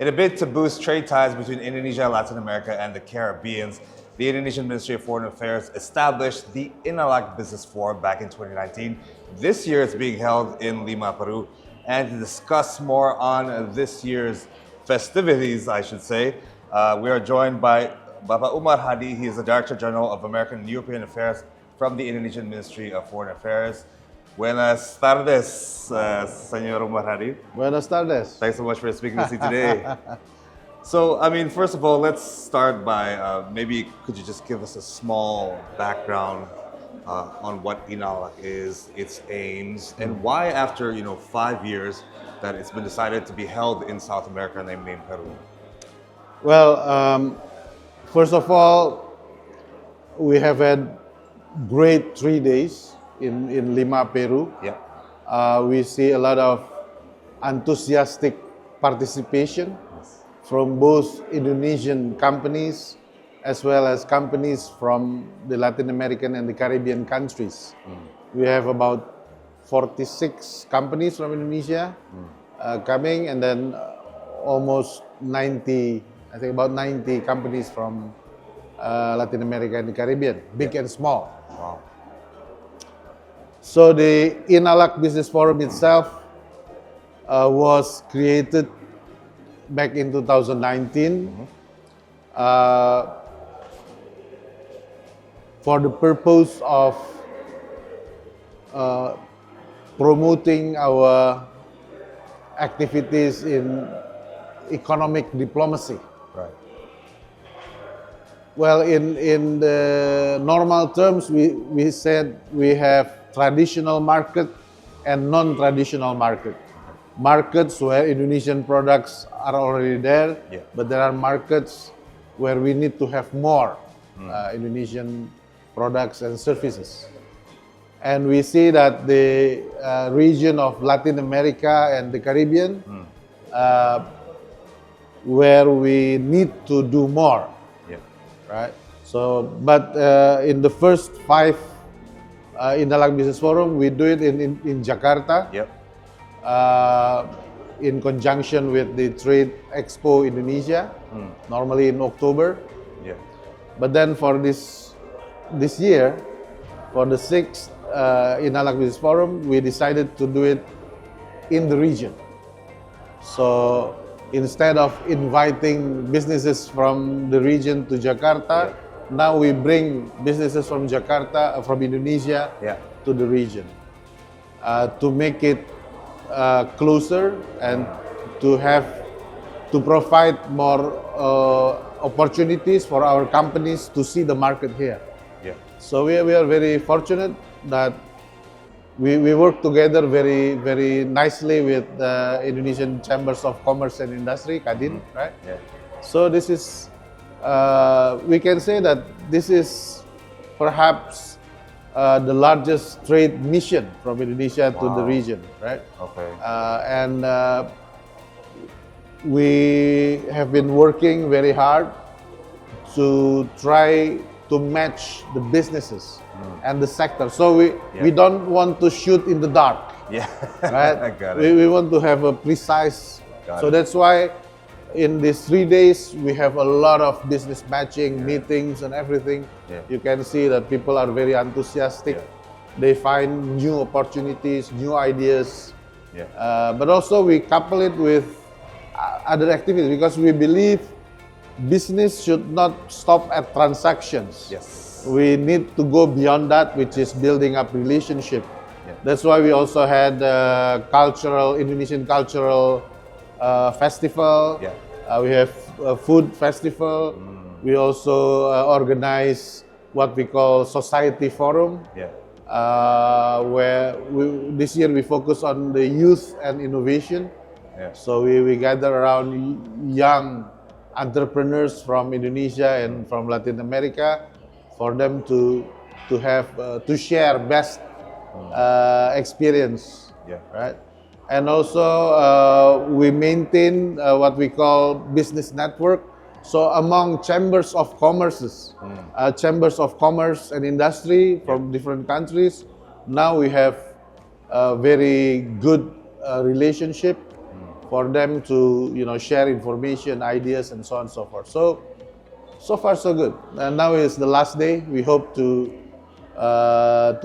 In a bid to boost trade ties between Indonesia, Latin America, and the Caribbean, the Indonesian Ministry of Foreign Affairs established the INA-LAC Business Forum back in 2019. This year it's being held in Lima, Peru. And to discuss more on this year's festivities, I should say, we are joined by Bapak Umar Hadi. He is the Director General of American and European Affairs from the Indonesian Ministry of Foreign Affairs. Buenas tardes, Senor Umar Hadi. Buenas tardes. Thanks so much for speaking with me today. So, I mean, first of all, let's start by maybe could you just give us a small background on what INA-LAC is, its aims, and why after 5 years that it's been decided to be held in South America, namely in Peru? Well, first of all, we have had great 3 days in Lima, Peru. Yeah. We see a lot of enthusiastic participation from both Indonesian companies as well as companies from the Latin American and the Caribbean countries. We have about 46 companies from Indonesia coming, and then almost 90, I think about 90 companies from Latin America and the Caribbean, big and small. Wow. So the INA-LAC Business Forum itself was created back in 2019 for the purpose of promoting our activities in economic diplomacy. Right. Well, in the normal terms, we said we have traditional market and non-traditional market. Markets where Indonesian products are already there, but there are markets where we need to have more Indonesian products and services. And we see that the region of Latin America and the Caribbean, where we need to do more, right? So, but in the first 5 INA-LAC Business Forum, we do it in Jakarta. In conjunction with the Trade Expo Indonesia, normally in October. But then for this year, for the 6th INA-LAC Business Forum, we decided to do it in the region. So instead of inviting businesses from the region to Jakarta, now we bring businesses from Jakarta, from Indonesia, to the region to make it closer and to provide more opportunities for our companies to see the market here. So we are very fortunate that we work together very, very nicely with the Indonesian Chambers of Commerce and Industry, Kadin, right? So this is, we can say that this is perhaps the largest trade mission from Indonesia to the region, right? And we have been working very hard to try to match the businesses and the sector. So we don't want to shoot in the dark. Right? I got it. We want to have a precise. So that's why in these 3 days we have a lot of business matching, meetings and everything. You can see that people are very enthusiastic. They find new opportunities, new ideas. But also we couple it with other activities because we believe business should not stop at transactions. We need to go beyond that, which is building up relationship. That's why we also had Indonesian cultural festival. We have a food festival. We also organize what we call society forum, where this year we focus on the youth and innovation. So we gather around young entrepreneurs from Indonesia and from Latin America for them to share best experience, right? And also we maintain what we call business network. So among chambers of commerce and industry from different countries, now we have a very good relationship for them to share information, ideas, and so on and so forth. So far so good. And now is the last day. We hope to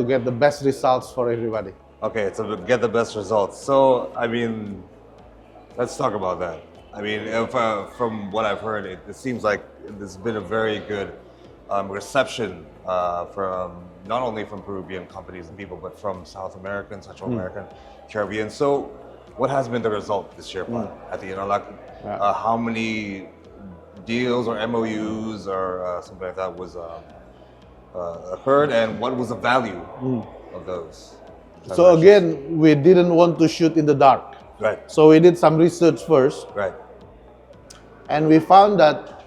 get the best results for everybody. Okay, to get the best results. So, I mean, let's talk about that. I mean, if, from what I've heard, it seems like there's been a very good reception from not only from Peruvian companies and people, but from South American, Central American, Caribbean. So, what has been the result this year at the INA-LAC? How many deals or MOUs or something like that was occurred, and what was the value of those? So again, we didn't want to shoot in the dark. Right. So we did some research first. Right. And we found that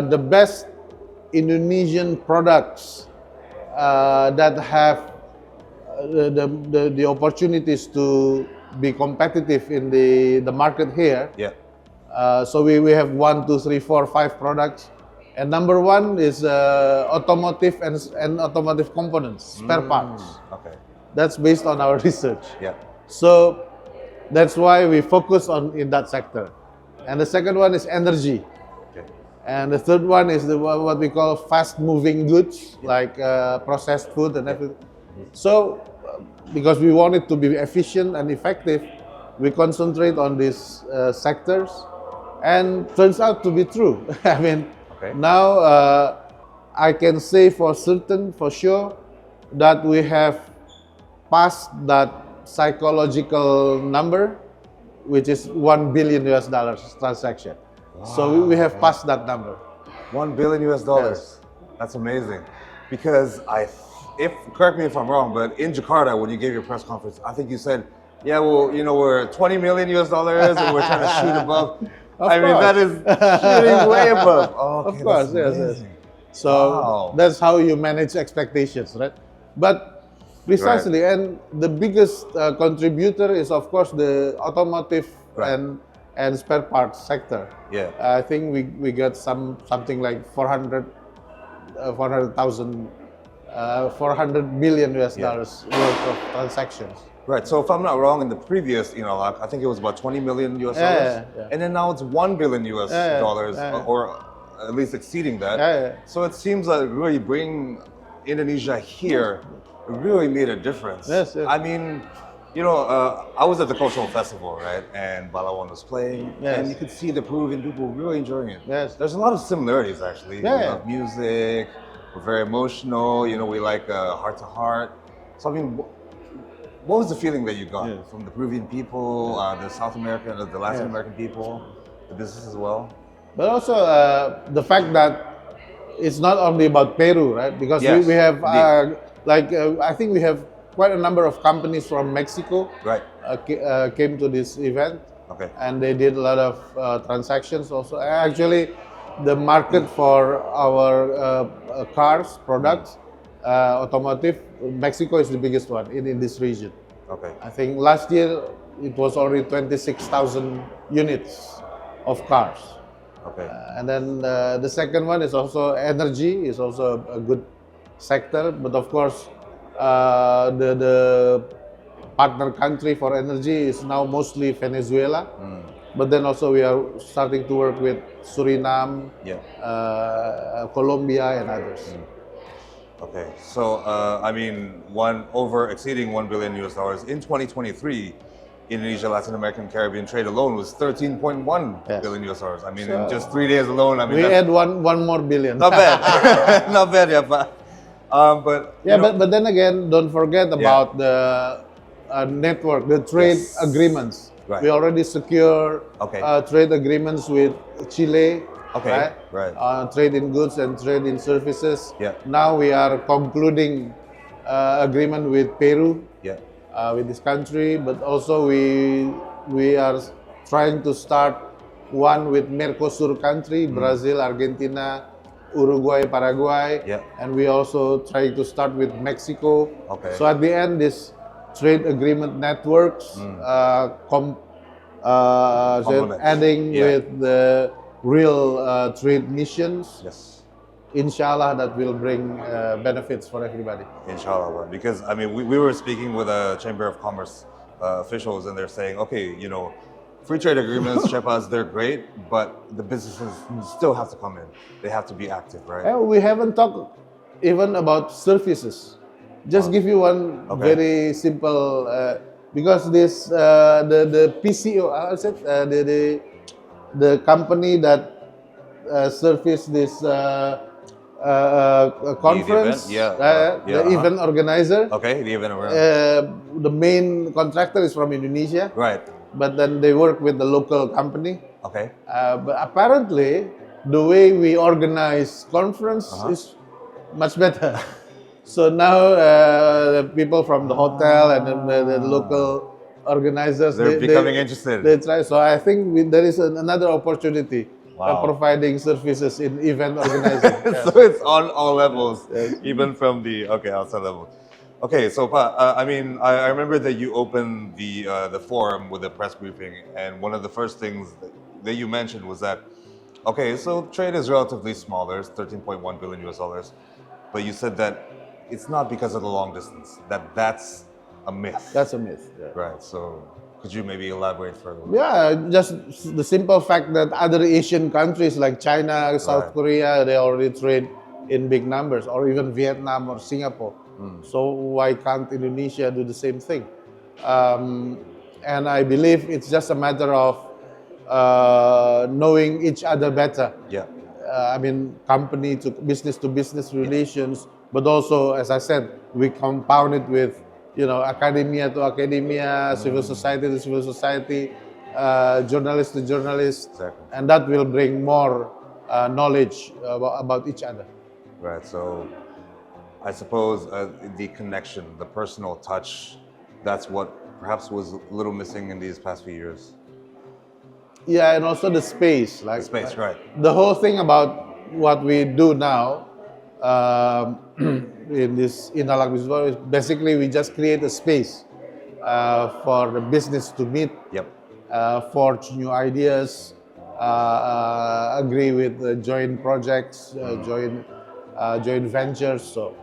the best Indonesian products that have the opportunities to be competitive in the market here. Yeah. So we have 1, 2, 3, 4, 5 products. And number one is automotive and automotive components, spare parts. Okay. That's based on our research. Yeah. So that's why we focus in that sector. And the second one is energy. Okay. And the third one is what we call fast-moving goods, like processed food and everything. So because we want it to be efficient and effective, we concentrate on these sectors, and turns out to be true. I mean, now I can say for sure, that we have passed that psychological number, which is $1 billion transaction. Wow. So we have passed that number. $1 billion. Yes. That's amazing. Because correct me if I'm wrong, but in Jakarta, when you gave your press conference, I think you said, yeah, well, we're $20 million and we're trying to shoot above. I mean, that is shooting way above. Oh, okay, of course, yes. So that's how you manage expectations, right? But precisely, and the biggest contributor is, of course, the automotive and spare parts sector. Yeah, I think we got something like $400 million worth of transactions. Right. So if I'm not wrong, in the previous INA-LAC, I think it was about $20 million, and then now it's $1 billion or at least exceeding that. So it seems like really bringing Indonesia here really made a difference. Yes. I mean, I was at the cultural festival, right? And Balawan was playing, and you could see the Peruvian people really enjoying it. Yes. There's a lot of similarities, actually. We love music, we're very emotional, we like heart to heart. So, I mean, what was the feeling that you got from the Peruvian people, the South American, the Latin American people, the business as well? But also the fact that it's not only about Peru, right? Because we have, I think we have quite a number of companies from Mexico came to this event. Okay. And they did a lot of transactions also. Actually, the market for our cars, products, automotive, Mexico is the biggest one in this region. Okay. I think last year it was already 26,000 units of cars. Okay. And then the second one is also energy, is also a good sector. But of course, the partner country for energy is now mostly Venezuela. But then also we are starting to work with Suriname, Colombia, and others. Okay, so I mean, exceeding $1 billion in 2023, Indonesia, Latin American, Caribbean trade alone was $13.1 billion. I mean, in just 3 days alone, I mean, we add one more billion. Not bad, not bad, but then again, don't forget about the network, the trade agreements. Right. We already secure trade agreements with Chile. Right. Trade in goods and trade in services. Yeah. Now we are concluding agreement with Peru. Yeah. With this country, but also we are trying to start one with Mercosur country, Brazil, Argentina, Uruguay, Paraguay, and we also try to start with Mexico. Okay. So at the end, this trade agreement networks, adding with the real trade missions. Yes. Inshallah, that will bring benefits for everybody. Inshallah, because I mean, we were speaking with a Chamber of Commerce officials, and they're saying, okay, free trade agreements, Shepas, they're great, but the businesses still have to come in. They have to be active, right? We haven't talked even about services. Just give you one very simple, because this the PCO, I said the company that service this conference, the event organizer. Okay, the event organizer. The main contractor is from Indonesia. Right. But then they work with the local company. Okay. But apparently, the way we organize conference is much better. So now the people from the hotel and the local organizers, they're becoming interested. They try. So I think there is another opportunity providing services in event organizing. So it's on all levels, even from the outside level. Okay, so I mean, I remember that you opened the forum with a press briefing, and one of the first things that you mentioned was that, okay, so trade is relatively small. There's 13.1 billion US dollars, but you said that it's not because of the long distance. That's a myth. That's a myth. Yeah. Right. So could you maybe elaborate further? Yeah, just the simple fact that other Asian countries like China, South Korea, they already trade in big numbers, or even Vietnam or Singapore. So why can't Indonesia do the same thing? And I believe it's just a matter of knowing each other better. Yeah. I mean, company to business relations, but also, as I said, we compound it with, academia to academia, civil society to civil society, journalist to journalist, and that will bring more knowledge about each other. Right. So I suppose the connection, the personal touch, that's what perhaps was a little missing in these past few years. Yeah, and also the space. The space, right. The whole thing about what we do now in this INA-LAC Business Forum is basically we just create a space for the business to meet, forge new ideas, agree with joint projects, joint ventures. So,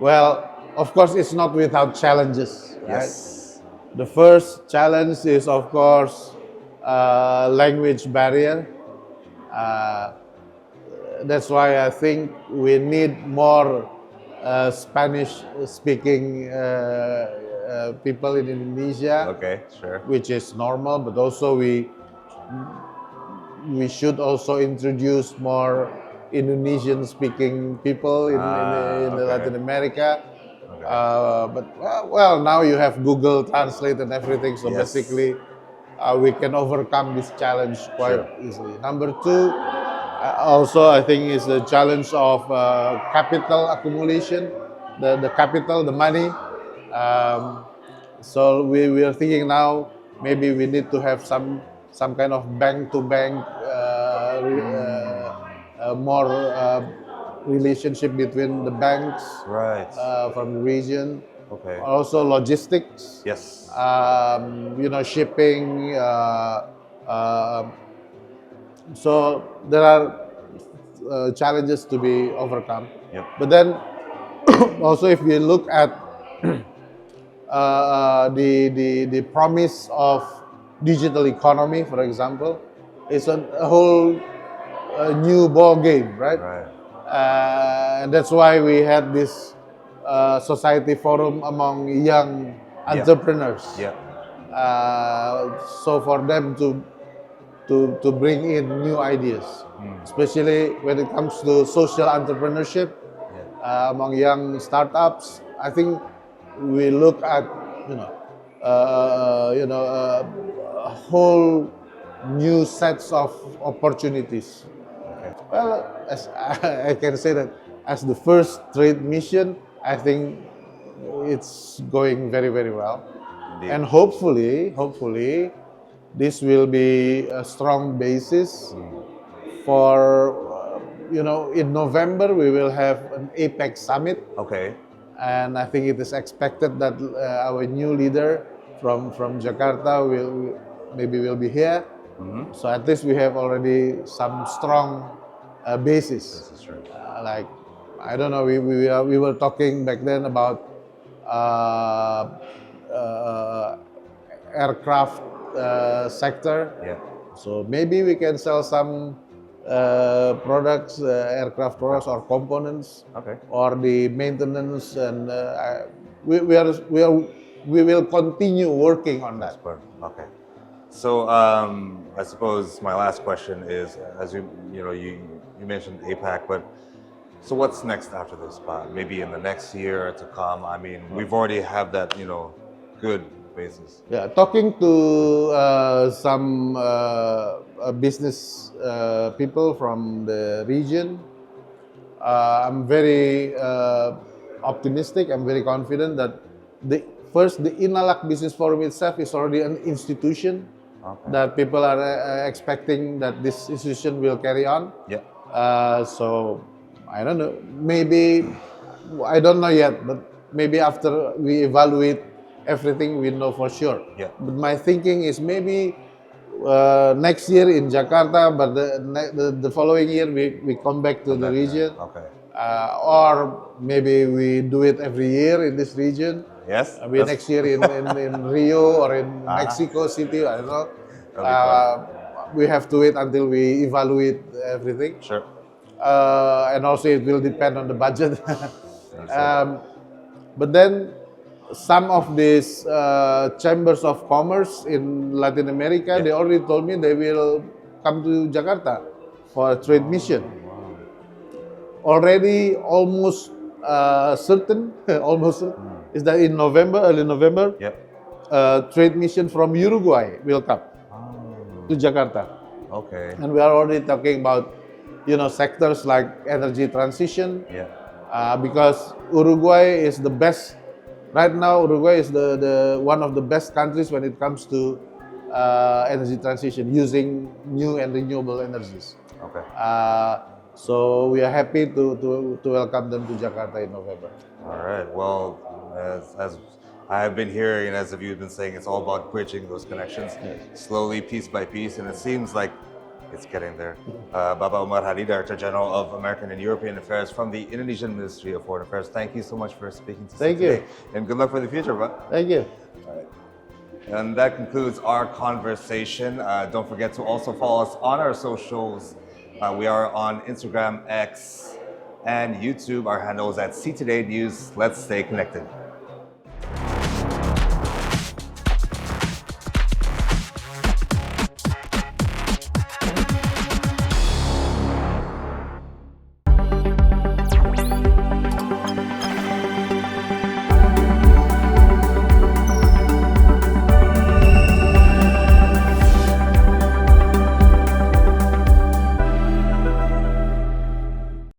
well, of course, it's not without challenges. Right? Yes. The first challenge is, of course, language barrier. That's why I think we need more Spanish-speaking people in Indonesia. Okay, sure. Which is normal, but also we should also introduce more Indonesian-speaking people in Latin America. But well, now you have Google Translate and everything, so basically we can overcome this challenge quite easily. Number two, also I think is the challenge of capital accumulation, the capital, the money. So we are thinking now maybe we need to have some kind of bank-to-bank more relationship between the banks from the region. Okay. Also logistics. Yes. Shipping. So there are challenges to be overcome. Yep. But then also if we look at the promise of digital economy, for example, it's a whole new ball game, right? And that's why we had this society forum among young entrepreneurs. So for them to bring in new ideas, especially when it comes to social entrepreneurship among young startups. I think we look at a whole new sets of opportunities. Well, as I can say that as the first trade mission, I think it's going very, very well. Indeed. And hopefully, this will be a strong basis for, in November we will have an APEC summit. Okay. And I think it is expected that our new leader from Jakarta will be here. So at least we have already some strong basis. This is true. Like, I don't know, we were talking back then about aircraft sector. Yeah. So maybe we can sell some products, aircraft products or components, Okay. or the maintenance, and we will continue working on that. Okay. So I suppose my last question is, as you mentioned APAC, but so what's next after this spot? Maybe in the next year to come. I mean, we've already have that good basis. Yeah, talking to some business people from the region, I'm very optimistic. I'm very confident that the the INA-LAC Business Forum itself is already an institution that people are expecting that this institution will carry on. Yeah. So I don't know. Maybe I don't know yet, but maybe after we evaluate everything, we know for sure. Yeah. But my thinking is maybe next year in Jakarta, but the following year we come back to the region. Okay. Or maybe we do it every year in this region. Yes. Maybe next year in Rio or in Mexico City. I don't know. We have to wait until we evaluate everything. Sure. And also it will depend on the budget. But then some of these chambers of commerce in Latin America, they already told me they will come to Jakarta for a trade mission. Already almost certain, is that in November, early November, trade mission from Uruguay will come to Jakarta. Okay. And we are already talking about, sectors like energy transition. Because Uruguay is the best right now. Uruguay is the one of the best countries when it comes to energy transition using new and renewable energies. Okay. So we are happy to welcome them to Jakarta in November. All right. Well, as I have been hearing, and as you've been saying, it's all about bridging those connections slowly, piece by piece, and it seems like it's getting there. Bapak Umar Hadi, Director General of American and European Affairs from the Indonesian Ministry of Foreign Affairs. Thank you so much for speaking to us today. You. And good luck for the future, bro. Thank you. All right. And that concludes our conversation. Don't forget to also follow us on our socials. We are on Instagram, X, and YouTube. Our handle is at CToday News. Let's stay connected.